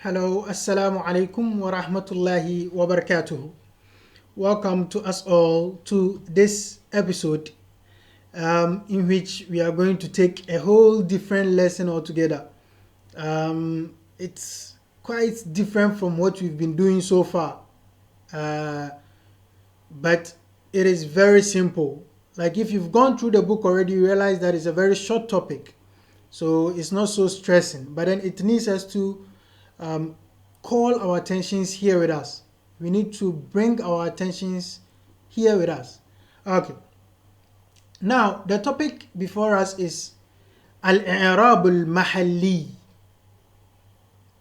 Hello, Assalamu alaikum wa rahmatullahi wa barakatuhu. Welcome to us all to this episode in which we are going to take a whole different lesson altogether. It's quite different from what we've been doing so far, uh, but it is very simple. Like if you've gone through the book already, you realize that it's a very short topic, so it's not so stressing. But then it needs us to um, call our attentions here with us. We need to bring our attentions here with us. Okay. Now, the topic before us is Al-I'rab al-Mahalli.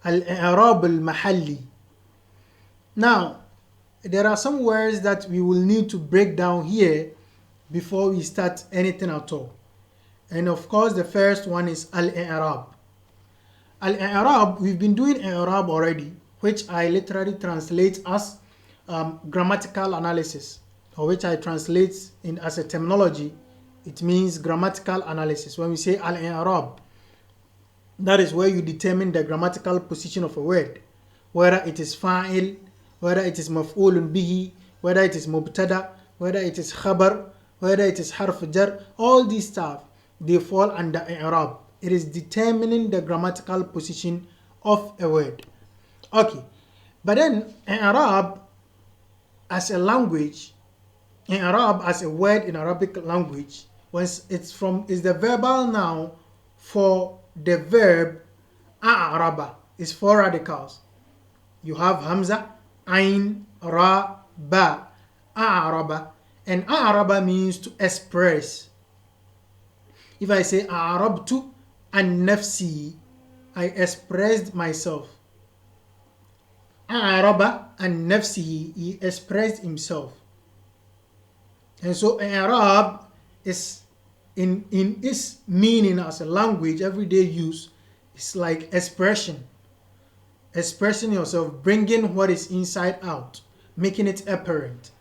Al-I'rab al-Mahalli. Now, there are some words that we will need to break down here before we start anything at all. And of course, the first one is Al-I'rab. Al-I'rab, we've been doing I'rab already, which I literally translate as grammatical analysis, or which I translate in as a terminology. It means grammatical analysis. When we say Al-I'rab, that is where you determine the grammatical position of a word, whether it is fa'il, whether it is maf'ulun bihi, whether it is mubtada, whether it is khabar, whether it is harf jar. All these stuff, they fall under I'rab. It is determining the grammatical position of a word. Okay, but then Arab as a language, Arab as a word in Arabic language, once it's from is the verbal noun for the verb a'raba. Is four radicals. You have hamza, ain, ra, ba, a'raba, and a'raba means to express. If I say a'rabtu an nafsi, I expressed myself. A'raba an nafsi, he expressed himself. And so Arab is in its meaning as a language, everyday use, it's like expression. Expressing yourself, bringing what is inside out, making it apparent.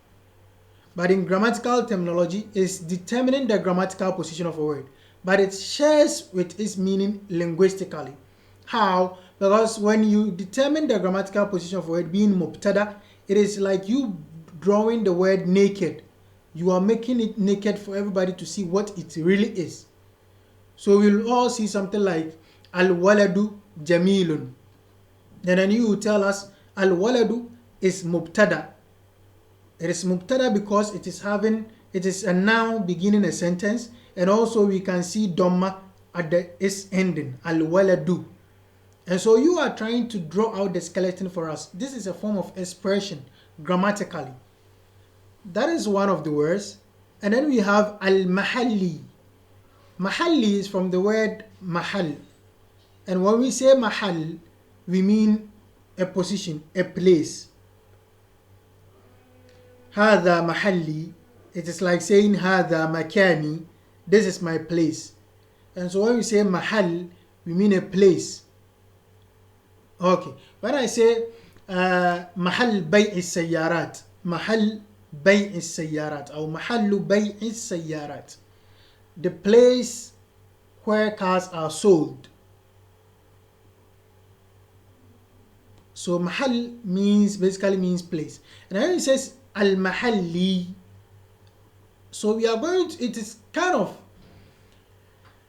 But in grammatical terminology, it's determining the grammatical position of a word. But it shares with its meaning linguistically. How? Because when you determine the grammatical position of a word being mubtada, it is like you drawing the word naked. You are making it naked for everybody to see what it really is. So we'll all see something like al-waladu jamilun. Then you will tell us al-waladu is mubtada. It is mubtada because it is a noun beginning a sentence, and also we can see dhamma at the its ending, al-waladu. And so you are trying to draw out the skeleton for us. This is a form of expression grammatically. That is one of the words. And then we have al-mahalli. Mahalli is from the word mahal. And when we say mahal, we mean a position, a place. Hada mahalli. It is like saying hada makani. This is my place. And so when we say mahal, we mean a place. Okay. When I say mahal bay'i sayyarat, mahal bay'i sayyarat, or mahallu bay'i sayyarat, the place where cars are sold. So mahal basically means place. And then it says al-mahalli. So we are going to, it is kind of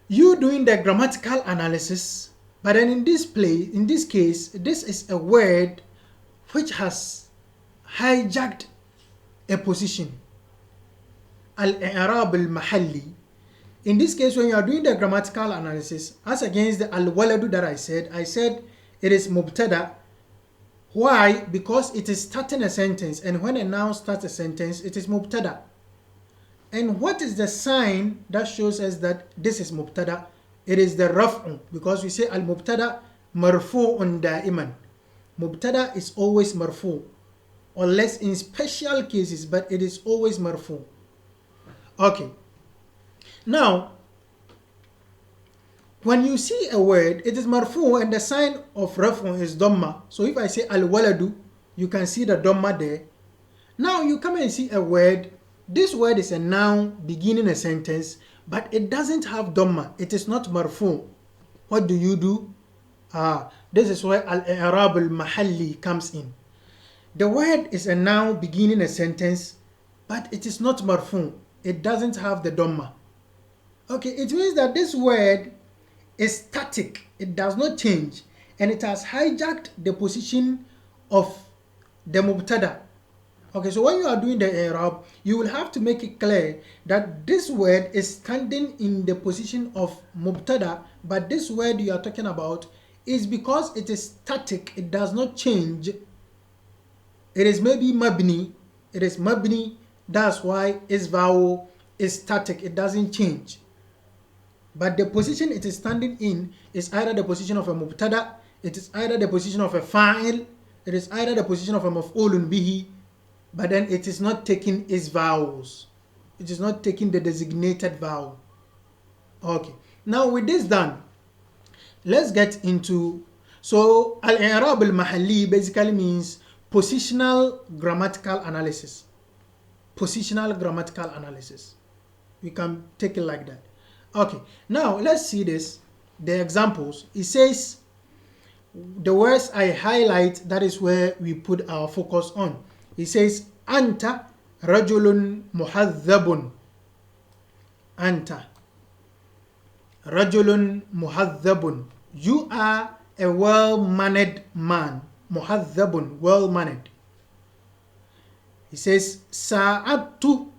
you doing the grammatical analysis, but then in this case, this is a word which has hijacked a position. Al-i'rab al-mahalli. In this case, when you are doing the grammatical analysis, as against the al-waladu that I said it is mubtada. Why? Because it is starting a sentence, and when a noun starts a sentence, it is mubtada. And what is the sign that shows us that this is mubtada? It is the raf'u, because we say al-mubtada marfu'un da'iman. Mubtada is always marfu', unless in special cases, but it is always marfu'. Okay. Now, when you see a word, it is marfu' and the sign of raf'u is dhamma. So if I say al-waladu, you can see the dhamma there. Now you come and see a word. This word is a noun beginning a sentence, but it doesn't have dhamma. It is not marfu'. What do? This is where al-i'rab al-mahalli comes in. The word is a noun beginning a sentence, but it is not marfu. It doesn't have the dhamma. Okay, it means that this word is static. It does not change, and it has hijacked the position of the mubtada. Okay, so when you are doing the i'rab, you will have to make it clear that this word is standing in the position of mubtada, but this word you are talking about is because it is static, it does not change. It is maybe mabni, it is mabni, that's why its vowel is static, it doesn't change. But the position it is standing in is either the position of a mubtada, it is either the position of a fa'il, it is either the position of a maf'ulun bihi, but then it is not taking its vowels. It is not taking the designated vowel. Okay, now with this done, let's get into, so al-i'rab al-mahalli basically means positional grammatical analysis. Positional grammatical analysis. We can take it like that. Okay, now let's see this, the examples. It says the words I highlight, that is where we put our focus on. It says anta rajulun muhadhabun. Anta rajulun muhadhabun. You are a well-mannered man. Muhadhabun, well-mannered. He says sa'adtu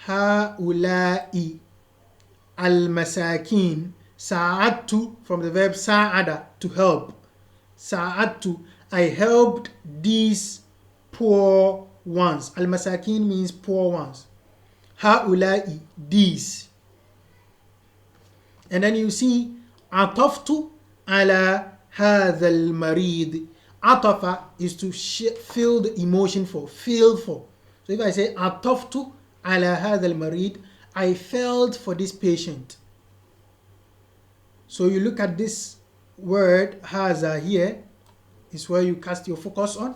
haula'i al-masakin. Sa'adtu from the verb sa'ada, to help. Sa'adtu, I helped these poor ones. Al-masakin means poor ones. Haula'i, these. And then you see ataftu ala hadha al-marid. Atafa is to feel the emotion for, feel for. So if I say ataftu ala hadha al-marid, I felt for this patient. So you look at this word haza here, is where you cast your focus on.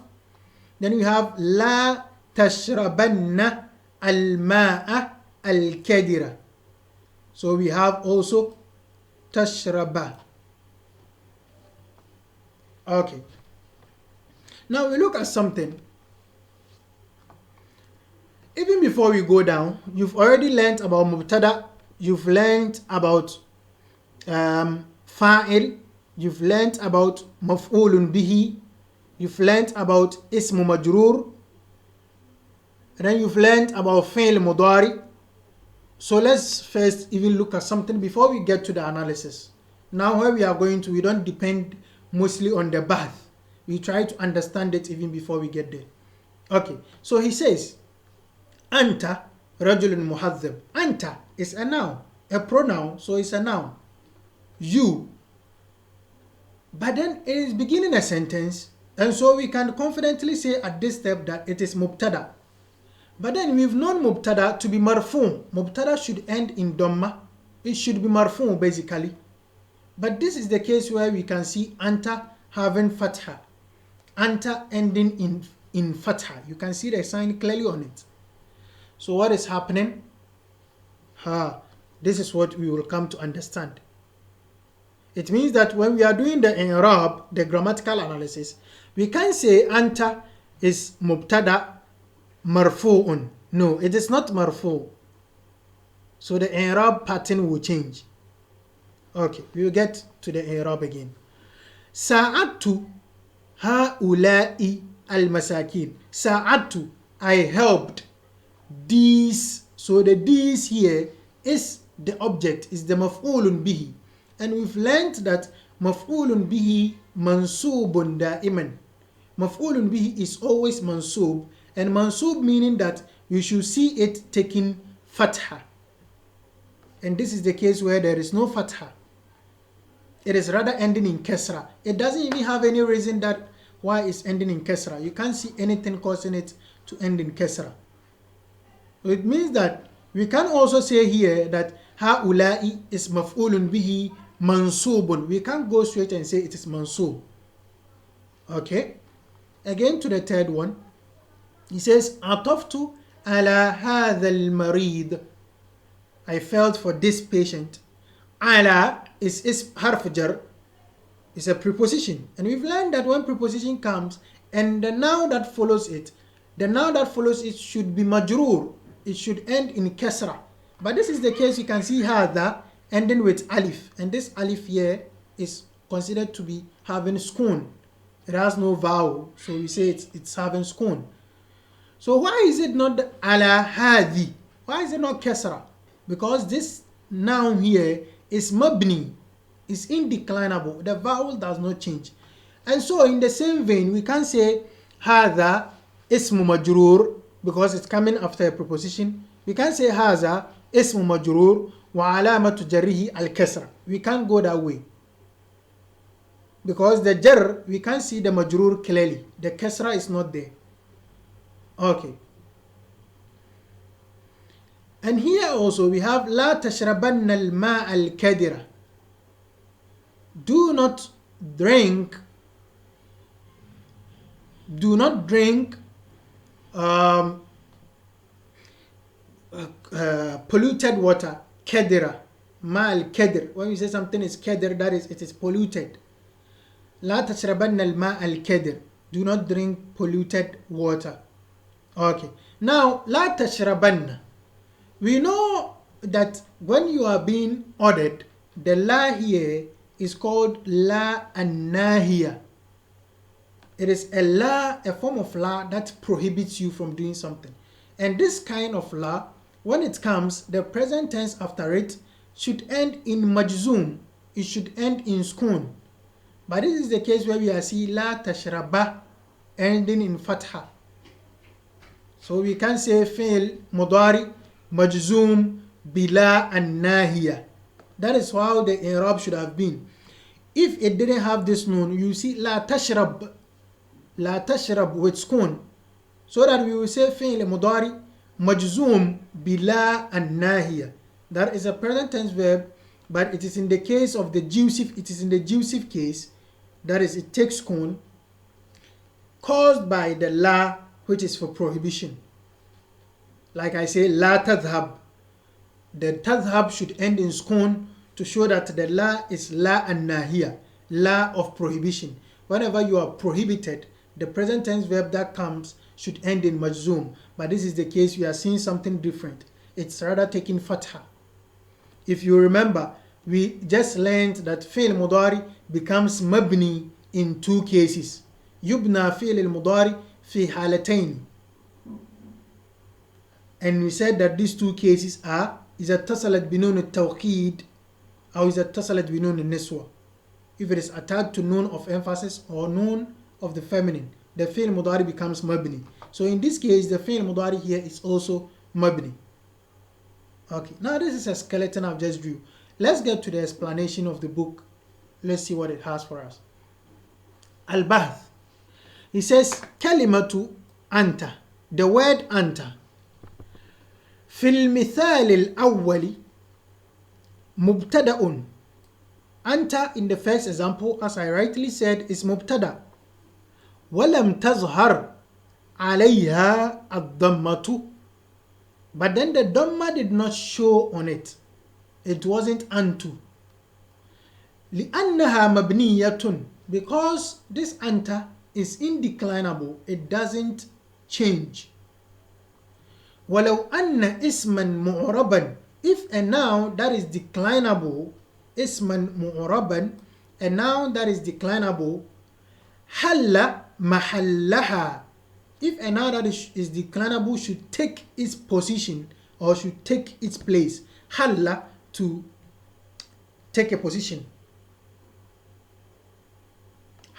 Then you have la tashrabanna al-ma'a al-kadira. So we have also tashraba. Okay. Now we look at something. Even before we go down, you've already learned about mubtada, you've learned about fa'il, you've learned about maf'ulun bihi, you've learned about ismu majrur, and then you've learned about fi'l mudari. So let's first even look at something before we get to the analysis. Now where we are going to, we don't depend mostly on the bahth. We try to understand it even before we get there. Okay, so he says anta rajulun muhadhab. Anta is a noun, a pronoun, so it's a noun. You. But then it is beginning a sentence, and so we can confidently say at this step that it is mubtada. But then we've known mubtada to be marfu. Mubtada should end in dhamma. It should be marfu basically. But this is the case where we can see anta having fatha. Anta ending in fatha. You can see the sign clearly on it. So what is happening? This is what we will come to understand. It means that when we are doing the i'rab, the grammatical analysis, we can't say anta is mubtada marfu'un. No, it is not marfu'. So the i'rab pattern will change. Okay, we will get to the i'rab again. Sa'adtu haula'i al-masakin. Sa'adtu, I helped these. So the these here is the object, is the maf'ulun bihi. And we've learned that maf'ulun bihi mansubun da'iman. Maf'ulun bihi is always mansub, and mansub meaning that you should see it taking fatha. And this is the case where there is no fatha. It is rather ending in kasra. It doesn't even have any reason that why it's ending in kasra. You can't see anything causing it to end in kasra. It means that we can also say here that haula'i is maf'ulun bihi mansubun. We can't go straight and say it is mansub. Okay. Again to the third one. He says ataftu ala hadha al-marid. I felt for this patient. Ala is harf jar. It's a preposition. And we've learned that when preposition comes and the noun that follows it, should be majroor. It should end in kasra. But this is the case. You can see hadha ending with alif. And this alif here is considered to be having sukun. It has no vowel. So we say it's having sukun. So why is it not ala hadi? Why is it not kasra? Because this noun here is mabni. It's indeclinable. The vowel does not change. And so in the same vein, we can say hadha ismu majrur because it's coming after a preposition. We can say hadha ismu majrur wa alamatu jarrihi al kasra. We can't go that way. Because the jar, we can't see the majrur clearly. The kasra is not there. Okay. And here also we have la tashrabanna al-ma' al-kadira. Do not drink polluted water. Kadira, ma al-kadir. When we say something is kadir, that is, it is polluted. La tashrabanna al-ma' al-kadir. Do not drink polluted water. Okay. Now, la tashrabanna. We know that when you are being ordered, the la here is called la an-nahiya. It is a form of la that prohibits you from doing something. And this kind of la, when it comes, the present tense after it should end in majzum. It should end in sukun. But this is the case where we are seeing la tashraba ending in fatha. So we can say fi'l mudari majzum bila an-nahiya. That is how the i'rab should have been. If it didn't have this noon, you see la tashrab with sukun. So that we will say fi'l mudari majzum bila an-nahiya. That is a present tense verb, but it is in the case of the jusif. It is in the jusif case. That is, it takes sukun caused by the la, which is for prohibition. Like I say, la tadhhab. The tadhhab should end in sukun to show that the la is la an-nahiya, la of prohibition. Whenever you are prohibited, the present tense verb that comes should end in majzum. But this is the case, we are seeing something different. It's rather taking fatha. If you remember, we just learned that fi'l mudari becomes mabni in two cases. Yubna fi'l al-mudari fi halatayn. And we said that these two cases are إذا اتصلت بنون التوكيد أو إذا اتصلت بنون النسوة. If it is attached to noun of emphasis or noun of the feminine, the fi'l mudari becomes mabni. So in this case, the fi'l mudari here is also mabni. Okay, now this is a skeleton I've just drew. Let's get to the explanation of the book. Let's see what it has for us. Al-Bahth. He says, Kalimatu anta. The word anta. في المثال الأول مبتدأ. Anta in the first example, as I rightly said, is مبتدأ. ولم تظهر عليها الضمة. But then the dhamma did not show on it. It wasn't antu. لأنها مبنية. Because this anta is indeclinable. It doesn't change. ولو أن اسما معربا. If a noun that is declinable, اسما معربا, a noun that is declinable, حل محلها. If a noun that is declinable should take its position or should take its place. حل, to take a position.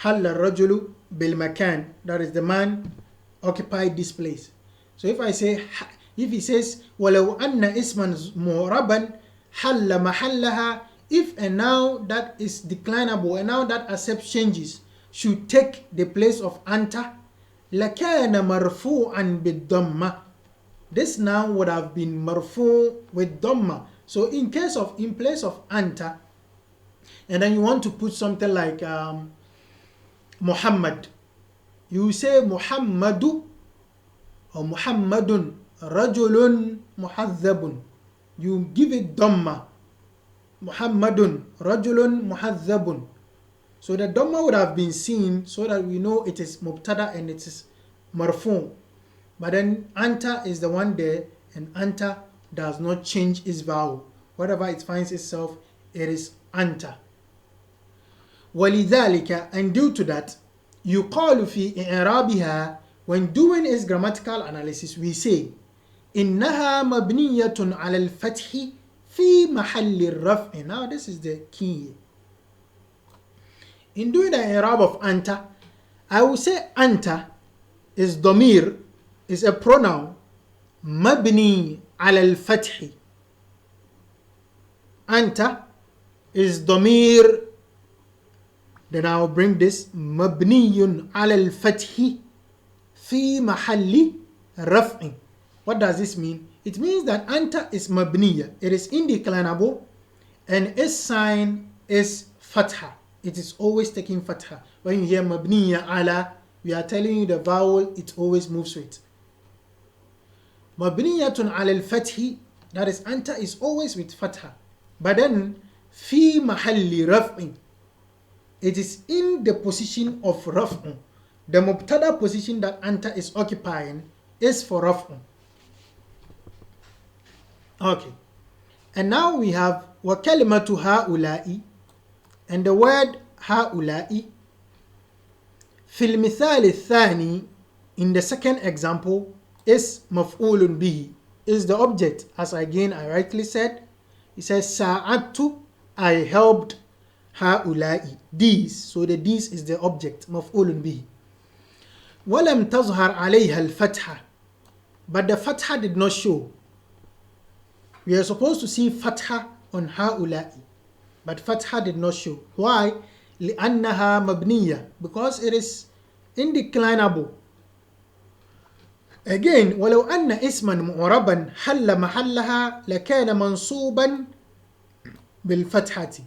حل الرجل بالمكان. That is, the man occupied this place. So if he says ولو أن اسما معربا حل محلها, if a noun that is declinable, a noun that accepts changes, should take the place of anta, لكان مرفوعا بالضمة. This noun would have been marfu with dhamma. So in place of anta, and then you want to put something like Muhammad, you say Muhammadu or Muhammadun, Rajulun Muhazzabun. You give it dhamma. Muhammadun, Rajulun Muhazzabun. So the Dhamma would have been seen so that we know it is Mubtada and it is Marfu. But then Anta is the one there, and Anta does not change its vowel. Whatever it finds itself, it is Anta. وَلِذَلِكَ, and due to that, يُقَالُ فِي إِعْرَابِهَا, when doing its grammatical analysis, we say إِنَّهَا مَبْنِيَّةٌ عَلَى الْفَتْحِ فِي مَحَلِّ الرَّفْعِ. Now this is the key. In doing the i'rab of Anta, I will say Anta is domir, is a pronoun, mabni ala al-fathi. Anta is domir, then I will bring this mabniyun ala al-fathi fi mahalli raf'in. What does this mean? It means that Anta is mabniya, it is indeclinable, and its sign is fatha. It is always taking fatha. When you hear mabniya ala, we are telling you the vowel, it always moves with. Mabniyatun ala al-fathi, that is Anta is always with fatha. But then, fi mahalli raf'in, it is in the position of raf'un. The mubtada position that Anta is occupying is for raf'un. Okay. And now we have wa kalimatu ha'ula'i, and the word ha'ula'i fil mithal al-thani, in the second example, is maf'ulun bihi, is the object. As again I rightly said, it says sa'adtu, I helped ha'ula'i, these. So the these is the object, maf'ulun bihi. Walam tazhar alayha al-fatha, but the fatha did not show. We are supposed to see fatha on ha'ula'i, but fatha did not show. Why? لأنها مبنية, because it is indeclinable. Again, ولو أن اسما معربا حل محلها لكان منصوبا بالفتحة.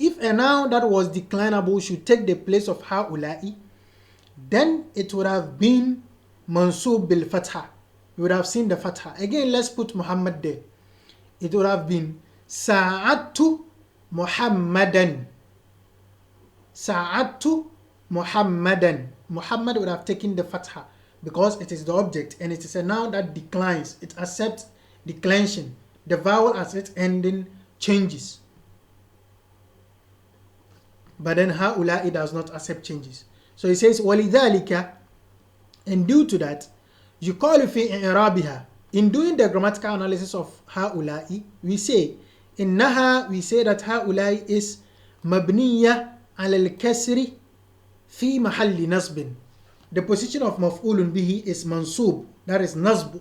If a noun that was declinable should take the place of هؤلاء, then it would have been mansub bil fatha. You would have seen the fatha. Again, let's put Muhammad there. It would have been sa'adtu Muhammadan. Sa'adtu Muhammadan. Muhammad would have taken the fatha because it is the object and it is a noun that declines. It accepts declension. The vowel as its ending changes. But then ha'ula'i does not accept changes. So he says, وَلِذَلِكَ, and due to that, يُقَالُ فِي إِعْرَابِهَا, in doing the grammatical analysis of ha'ula'i, we say, إِنَّهَا, we say that ha'ula'i is مَبْنِيَّةٌ عَلَى الْكَسْرِ فِي مَحَلِّ نَصْبٍ. The position of maf'ulun bihi is mansub, that is nasb.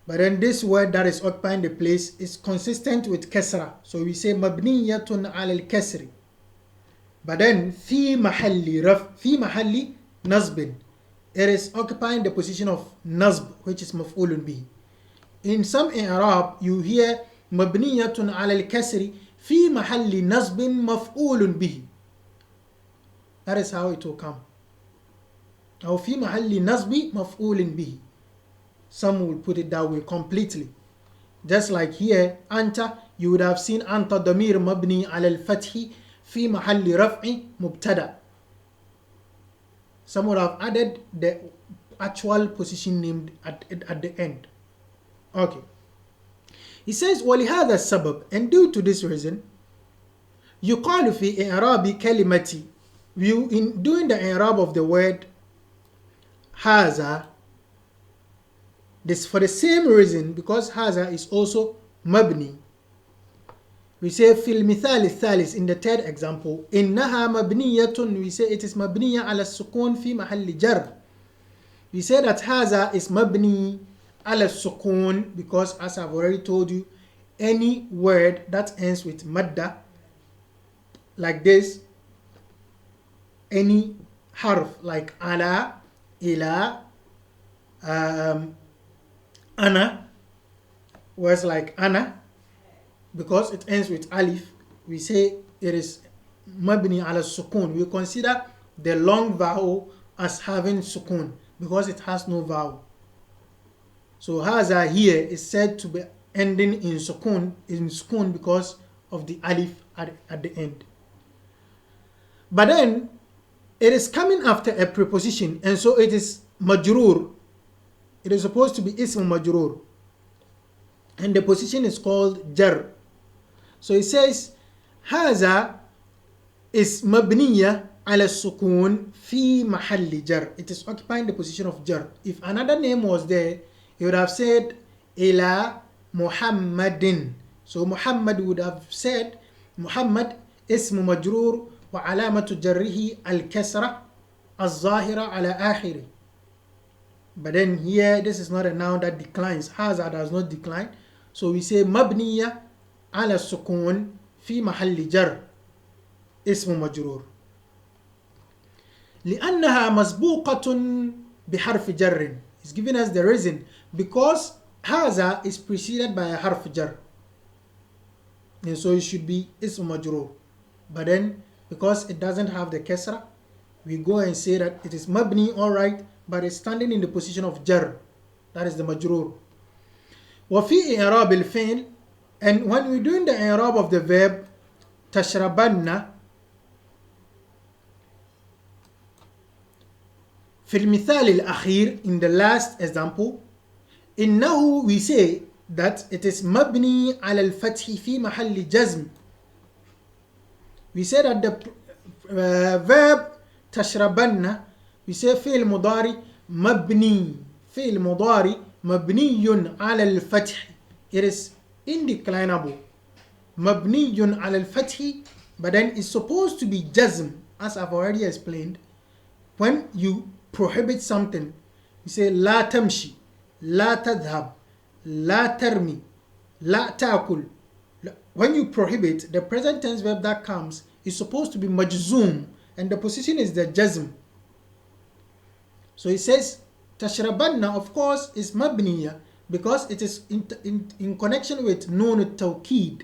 But then this word that is occupying the place is consistent with kasra. So we say mabniyatun ala al-kasri. But then fi mahalli nasbin. It is occupying the position of nasb, which is maf'ulun bihi. In some i'rab, you hear mabniyatun ala al-kasri fi mahalli nasbin maf'ulun bihi. That is how it will come. Or fi mahalli nasbi maf'ulun bihi. Some will put it that way completely. Just like here, anta, you would have seen anta damir mabni ala al-fathi fi mahalli raf'i mubtada. Some would have added the actual position named at the end. Okay. He says, وَلِهَذَا السَّبَبْ, and due to this reason, يُقَالُ فِي إِعْرَابِ كَلِمَةِ, in doing the i'rab of the word haza, this for the same reason, because haza is also mabni. We say fil mithal thalis, in the third example, innaha mabniyatun, we say it is mabniya ala sukun fi mahalli jar. We say that haza is mabni ala sukun because, as I've already told you, any word that ends with madda like this, any harf like ala, ila, ana, words like ana, because it ends with alif, we say it is mabni ala sukun. We consider the long vowel as having sukun because it has no vowel. So haza here is said to be ending in sukun because of the alif at the end. But then it is coming after a preposition, and so it is majrur. It is supposed to be ism majrur, and the position is called jar. So it says haza is mabniya ala sukun fi mahalli jar. It is occupying the position of jar. If another name was there, you would have said ila Muhammadin. So Muhammad would have said Muhammad ism majrur wa alamatu jarrihi al-kasra al-zahira ala akhiri. But then here, this is not a noun that declines. Haza does not decline. So we say mabniya ala sukun fi mahalli jar ism majrur. لأنها مسبوقة بحرف جر. It's giving us the reason because haza is preceded by a harf jar, and so it should be ism majrur. But then because it doesn't have the kasra, we go and say that it is mabni, all right, but it's standing in the position of jar. That is the majrur. وفي إعراب الفعل, and when we're doing the i'rab of the verb تشربن, في المثال الأخير, in the last example, إنه, we say that it is مبني على الفتح في محل جزم. We say that the verb تشربن, we say فعل مضارع مبني, فعل مضارع مبني على الفتح. It is indeclinable. مبني على الفتح, but then it's supposed to be jazm, as I've already explained. When you prohibit something, you say لا تمشي, لا تذهب, لا ترمي, لا تأكل. When you prohibit, the present tense verb that comes is supposed to be majzoom, and the position is the jazm. So it says tashrabanna, of course, is mabniya because it is in connection with nun at-tawkid.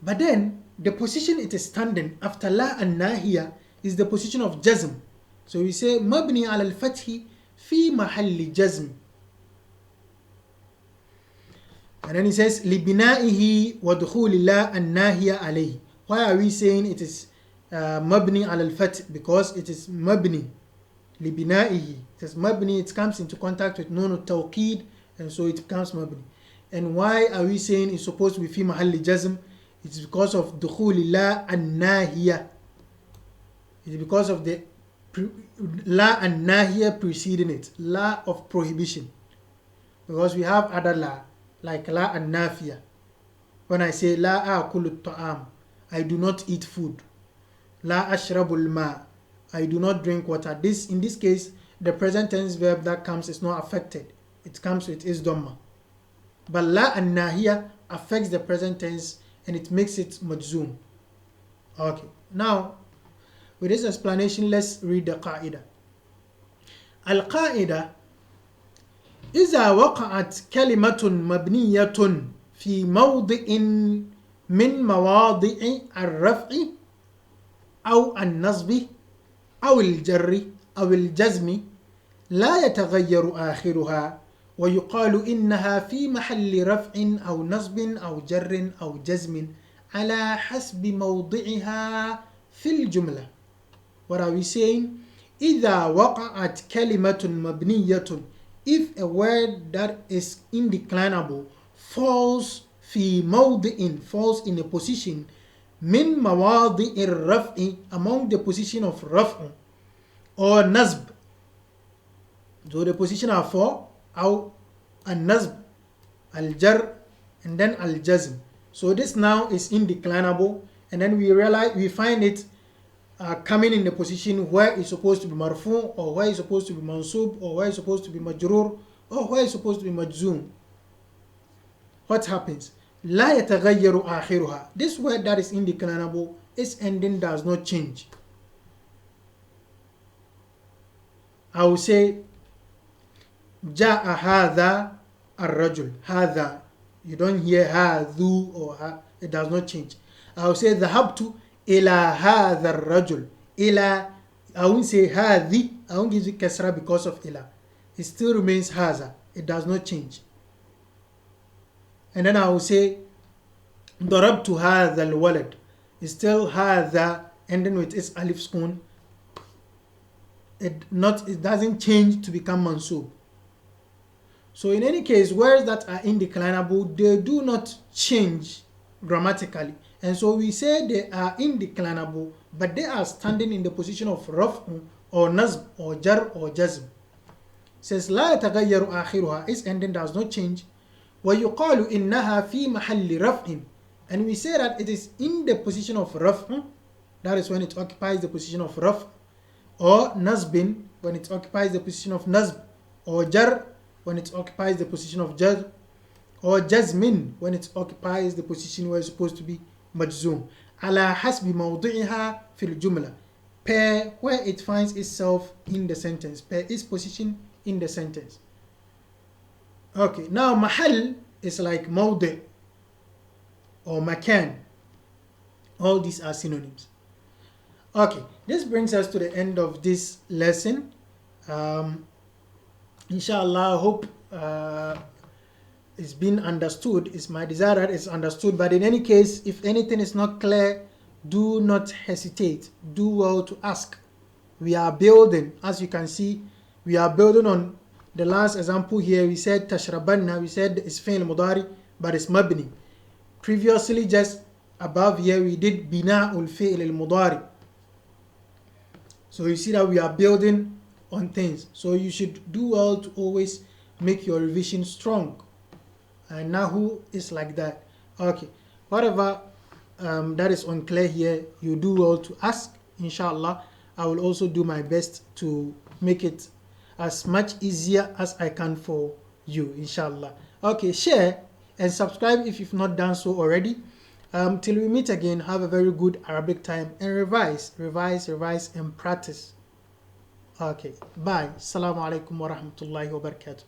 But then the position it is standing after la and nahiya is the position of jazm. So we say mabni ala al-fathi fi mahalli jazm. And then he says libina'ihi wa dukhuli la an-nahiya alayhi. Why are we saying it is mabni ala al-fath? Because it is mabni. Libina'ihi. It is mabni, it comes into contact with nun at-tawkid, and so it becomes mabni. And why are we saying it's supposed to be fi mahalli jazm? It's because of dukhuli la an-nahiya. It's because of the la and nahiya preceding it, la of prohibition. Because we have other la, like la and nafiya. When I say la akulu ta'am, I do not eat food. La ashrabul ma, I do not drink water. This, in this case, the present tense verb that comes is not affected. It comes with is dhamma. But la and nahiya affects the present tense and it makes it majzoom. Okay, now with this explanation, let's read the qaida. Al-qaida, إذا وقعت كلمة مبنية في موضع من مواضع الرفع أو النصب أو الجر أو الجزم لا يتغير آخرها ويقال إنها في محل رفع أو نصب أو جر أو جزم على حسب موضعها في الجملة. What are we saying? إذا وقعت كلمة مبنية, if a word that is indeclinable falls في موضع, falls in a position من مواضع الرفع, among the position of رفع, or نصب, so the position are four, أو النصب, الجر, and then الجزم. So this now is indeclinable, and then we find it coming in the position where it's supposed to be marfu, or where it's supposed to be mansub, or where it's supposed to be majrur, or where it's supposed to be majzoom. What happens? لا يتغير آخرها. This word that is indeclinable, its ending does not change. I will say جاء هذا الرجل. هذا, you don't hear هذو or ha, it does not change. I will say ذهبت إلى هذا الرجل. إلى, I won't say هذه, I won't give it kasra because of إلى. It still remains هذا. It does not change. And then I will say ضربت هذا الولد. It's still هذا ending with its alif sukun. It doesn't change to become mansub. So in any case, words that are indeclinable, they do not change grammatically. And so we say they are indeclinable, but they are standing in the position of raf'u or nazb or jar or jazm. Says لا يتغير آخرها, its ending does not change. ويقال إنها في محل رفع, and we say that it is in the position of raf'u, that is when it occupies the position of raf', or nazbin when it occupies the position of nazb, or jar when it occupies the position of jar, or jazmin when it occupies the position where it's supposed to be majzum. على حسب موضعها في الجملة, per where it finds itself in the sentence, per its position in the sentence. Okay, now mahal is like mawdi or makan. All these are synonyms. Okay, this brings us to the end of this lesson. Inshallah, I hope it's been understood. It's my desire that it's understood. But in any case, if anything is not clear, do not hesitate. Do well to ask. We are building, as you can see, we are building on the last example here. We said tashrabanna, we said it's fi'l mudari, but it's mabni. Previously, just above here, we did bina'ul fi'l al-mudari. So you see that we are building on things. So you should do well to always make your revision strong. And Nahu is like that. Okay, whatever that is unclear here, you do well to ask. Inshallah, I will also do my best to make it as much easier as I can for you, inshallah. Okay, share and subscribe if you've not done so already. Till we meet again, have a very good Arabic time and revise and practice. Okay, bye. Assalamu alaikum wa rahmatullahi wa barakatuh.